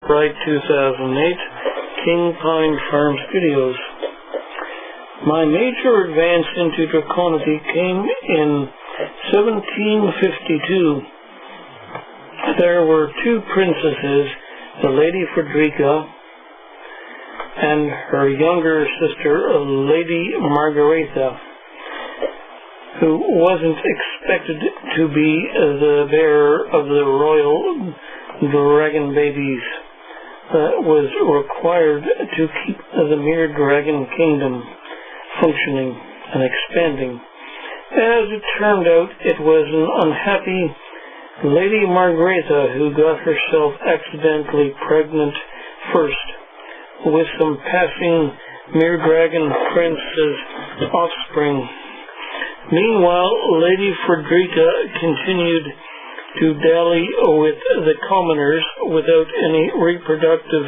Copyright 2008, King Pine Farm Studios. My major advance into draconity came in 1752. There were two princesses, the Lady Frederica and her younger sister, Lady Margaretha, who wasn't expected to be the bearer of the royal dragon babies that was required to keep the mere dragon kingdom functioning and expanding. As it turned out, it was an unhappy Lady Margaretha who got herself accidentally pregnant first with some passing mere dragon prince's offspring. Meanwhile, Lady Frederica continued to dally with the commoners without any reproductive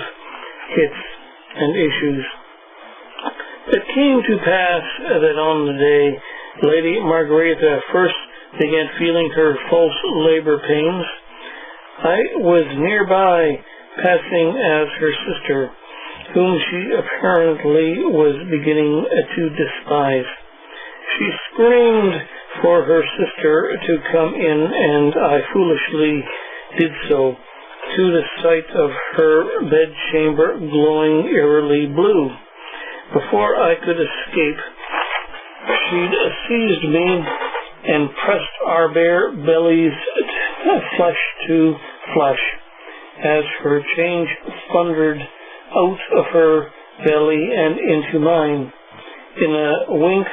hits and issues. It came to pass that on the day Lady Margaretha first began feeling her false labor pains, I was nearby, passing as her sister, whom she apparently was beginning to despise. She screamed for her sister to come in, and I foolishly did so, to the sight of her bedchamber glowing eerily blue. Before I could escape, she'd seized me and pressed our bare bellies flesh to flesh, as her change thundered out of her belly and into mine. In a wink,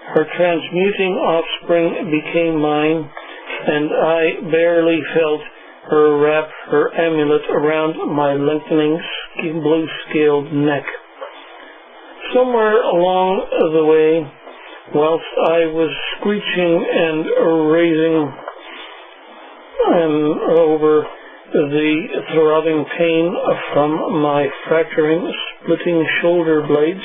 her transmuting offspring became mine, and I barely felt her wrap her amulet around my lengthening blue-scaled neck. Somewhere along the way, whilst I was screeching and raising over the throbbing pain from my fracturing, splitting shoulder blades,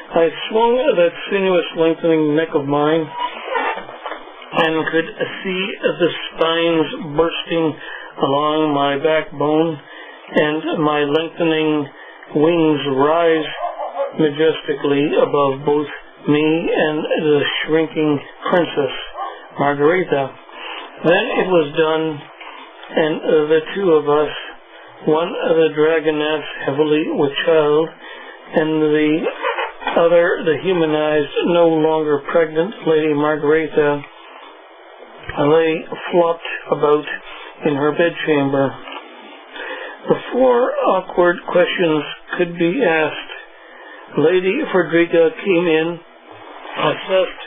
I swung that sinuous lengthening neck of mine and could see the spines bursting along my backbone and my lengthening wings rise majestically above both me and the shrinking princess, Margaretha. Then it was done, and the two of us, one the dragoness heavily with child, and the other, the humanized, no longer pregnant Lady Margaretha, lay flopped about in her bedchamber. Before awkward questions could be asked, Lady Frederica came in, assessed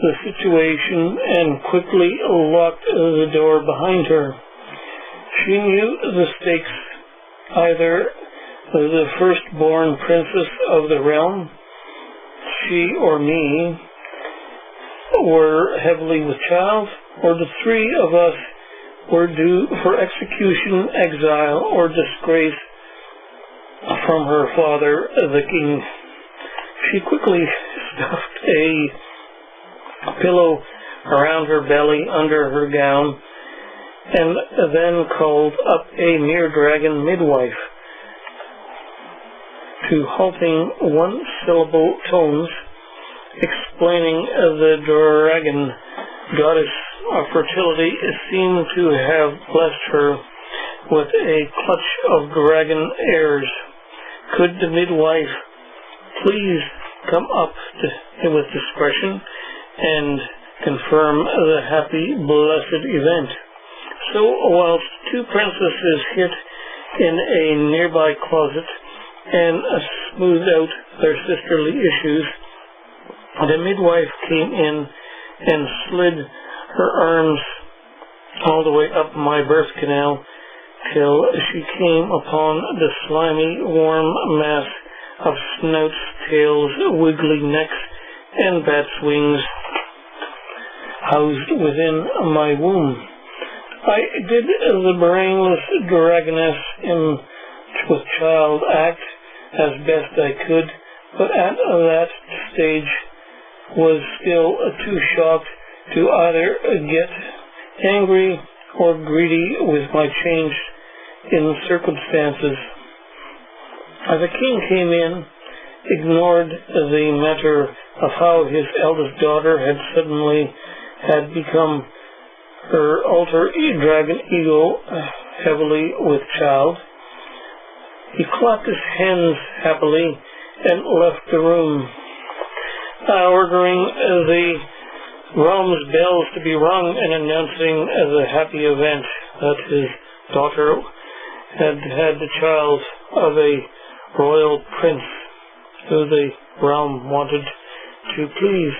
the situation, and quickly locked the door behind her. She knew the stakes. Either the firstborn princess of the realm, she or me, were heavily with child, or the three of us were due for execution, exile, or disgrace from her father, the king. She quickly stuffed a pillow around her belly under her gown, and then called up a mere dragon midwife to halting one-syllable tones, explaining the dragon goddess of fertility seemed to have blessed her with a clutch of dragon heirs. Could the midwife please come up with discretion and confirm the happy, blessed event? So, whilst two princesses hid in a nearby closet and smoothed out their sisterly issues, the midwife came in and slid her arms all the way up my birth canal till she came upon the slimy, warm mass of snouts, tails, wiggly necks, and bats' wings housed within my womb. I did the brainless dragoness with child act as best I could, but at that stage was still too shocked to either get angry or greedy with my changed in circumstances. The king came in, ignored the matter of how his eldest daughter had become her alter dragon ego heavily with child. He clapped his hands happily and left the room, ordering the realm's bells to be rung and announcing as a happy event that his daughter had had the child of a royal prince who the realm wanted to please.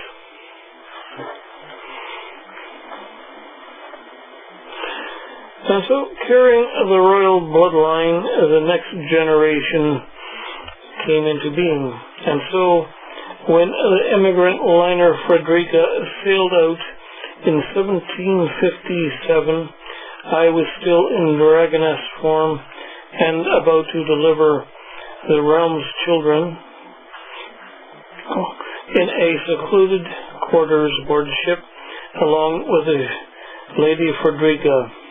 And so, carrying the royal bloodline, the next generation came into being. And so, when the immigrant liner Frederica sailed out in 1757, I was still in dragoness form and about to deliver the realm's children in a secluded quarters aboard ship along with the Lady Frederica.